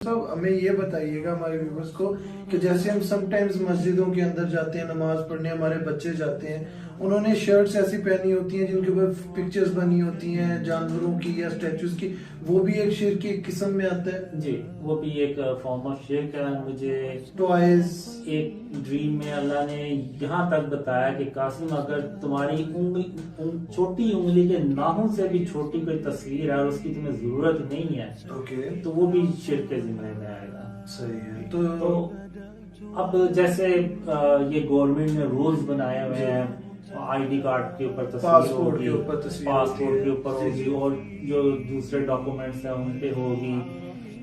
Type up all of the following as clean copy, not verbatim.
साहब हमें ये बताइएगा हमारे व्यूवर्स को कि जैसे हम समटाइम्स मस्जिदों के अंदर जाते हैं नमाज पढ़ने, हमारे बच्चे जाते हैं, उन्होंने शर्ट्स ऐसी पहनी होती हैं जिनके ऊपर पिक्चर्स बनी होती हैं जानवरों की या स्टैचूज की, वो भी एक शिर्क की किस्म में आता है। जी, वो भी एक फॉर्म ऑफ शिर्क है। मुझे टॉयज एक ड्रीम में अल्लाह ने यहाँ तक बताया कि कासिम, अगर तुम्हारी छोटी उंगली के नाखून से भी छोटी कोई तस्वीर है और उसकी तुम्हें जरूरत नहीं है, ओके, तो वो भी शिर्क के जिम्मे में आएगा। सही है। तो अब जैसे ये गवर्नमेंट ने रूल्स बनाए हुए हैं, आईडी कार्ड के ऊपर तस्वीर पासपोर्ट होगी, के ऊपर तस्वीर पासपोर्ट के ऊपर होगी, होगी, और जो दूसरे डॉक्यूमेंट्स हैं उन पे होगी।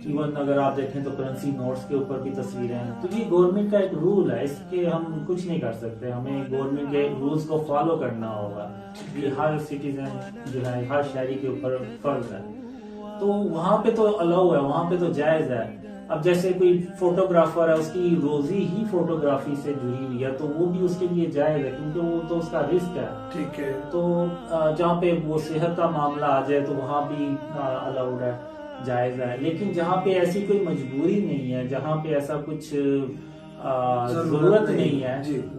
इवन अगर आप देखें तो करेंसी नोट्स के ऊपर भी तस्वीरें हैं। तो ये गवर्नमेंट का एक रूल है, इसके हम कुछ नहीं कर सकते। हमें गवर्नमेंट के रूल्स को फॉलो करना होगा। ये हर सिटीजन जो है, हर शहरी के ऊपर फर्ज है। तो वहां पे तो अलाउ है, वहां पे तो जायज है। अब जैसे कोई फोटोग्राफर है, उसकी रोजी ही फोटोग्राफी से जुड़ी हुई है, तो वो भी उसके लिए जायज है, क्योंकि वो तो उसका रिस्क है। ठीक है। तो जहाँ पे वो सेहत का मामला आ जाए तो वहाँ भी अलाउड है, जायज है। लेकिन जहाँ पे ऐसी कोई मजबूरी नहीं है, जहाँ पे ऐसा कुछ जरूरत नहीं है,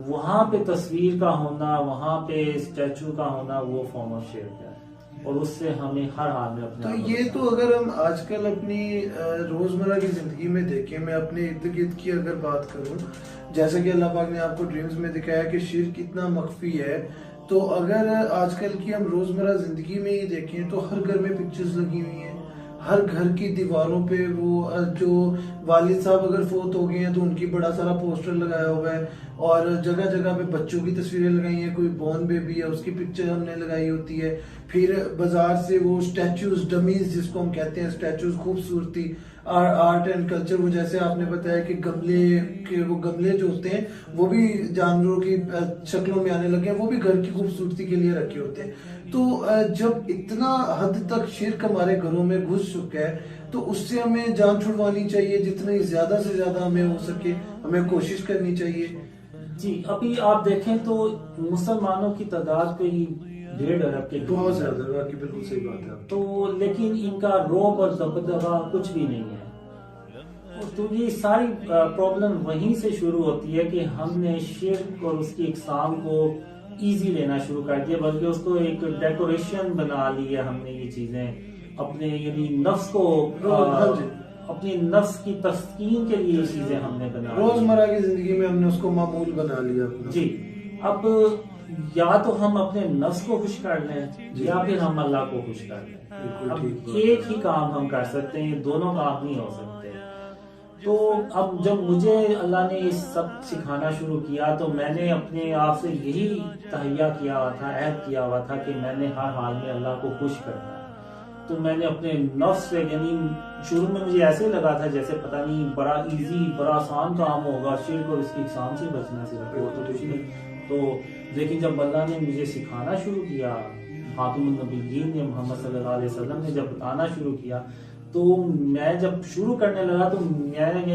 वहाँ पे तस्वीर का होना, वहाँ पे स्टैचू का होना, वो फॉर्म ऑफ शिर्क है, और उससे हमें हर हाल में अपना। तो ये तो अगर हम आजकल अपनी रोजमर्रा की जिंदगी में देखें, मैं अपने इर्द गिर्द की अगर बात करूं, जैसे कि अल्लाह पाक ने आपको ड्रीम्स में दिखाया कि शिर्क इतना मख्फी है, तो अगर आजकल की हम रोजमर्रा जिंदगी में ही देखें तो हर घर में पिक्चर्स लगी हुई हैं। हर घर की दीवारों पे वो जो वालिद साहब अगर फोत हो गए हैं तो उनकी बड़ा सारा पोस्टर लगाया हुआ है, और जगह जगह पे बच्चों की तस्वीरें लगाई हैं। कोई बॉर्न बेबी है उसकी पिक्चर हमने लगाई होती है। फिर बाजार से वो स्टैचूज, डमीज जिसको हम कहते हैं, स्टैचूज, खूबसूरती, आर्ट एंड कल्चर, वो जैसे आपने बताया कि गमले के, वो गमले जो होते हैं वो भी जानवरों की शक्लों में आने लगे हैं, वो भी घर की खूबसूरती के लिए रखे होते हैं। तो जब इतना हद तक शिर्क हमारे घरों में घुस चुका है, तो उससे हमें जान छुड़वानी चाहिए। जितनी ज्यादा से ज्यादा हमें हो सके हमें कोशिश करनी चाहिए। जी, अभी आप देखें तो मुसलमानों की तादाद कोई 1.5 अरब के बहुत ज्यादा, बाकी बिल्कुल सही बात है। तो लेकिन इनका रौब और दबदबा कुछ भी नहीं है। तो ये सारी प्रॉब्लम वहीं से शुरू होती है कि हमने शिर्क और उसकी इकसाम को इजी लेना शुरू कर दिया, बल्कि उसको एक डेकोरेशन बना लिया हमने। ये चीजें अपने यानी नफ्स को अपनी नफ्स की तस्कीन के लिए चीजें हमने बना, रोजमर्रा की जिंदगी में हमने उसको मामूल बना लिया अपना। जी, अब या तो हम अपने नफ्स को खुश कर लें या फिर हम अल्लाह को खुश कर लें। अब एक ही काम हम कर सकते हैं, दोनों काम नहीं हो सकते। तो अब जब मुझे अल्लाह ने ये सब सिखाना शुरू किया, तो मैंने अपने आप से यही तहैया किया हुआ था, अहद किया हुआ था कि मैंने हर हाल में अल्लाह को खुश करना है। तो मैंने अपने नफ्स से, यानी शुरू में मुझे ऐसे लगा था जैसे पता नहीं बड़ा इजी, बड़ा आसान काम होगा शिर्क और इसकी इकसाम से बचना, सिर्फ वो तो कुछ नहीं। तो लेकिन जब अल्लाह ने मुझे सिखाना शुरू किया, खातमुन नबिय्यीन ने, मोहम्मद सल्लल्लाहु अलैहि वसल्लम ने जब बताना शुरू किया, तो मैं जब शुरू करने लगा तो मैं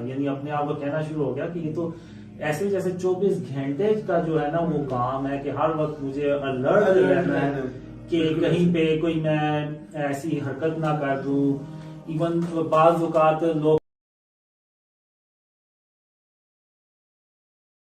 यानी अपने आप को कहना शुरू हो गया कि ये तो ऐसे जैसे 24 घंटे का जो है ना वो काम है, कि हर वक्त मुझे अलर्ट रहना है कि कहीं पे कोई मैं ऐसी हरकत ना कर दूं। इवन बाज़ औक़ात लोग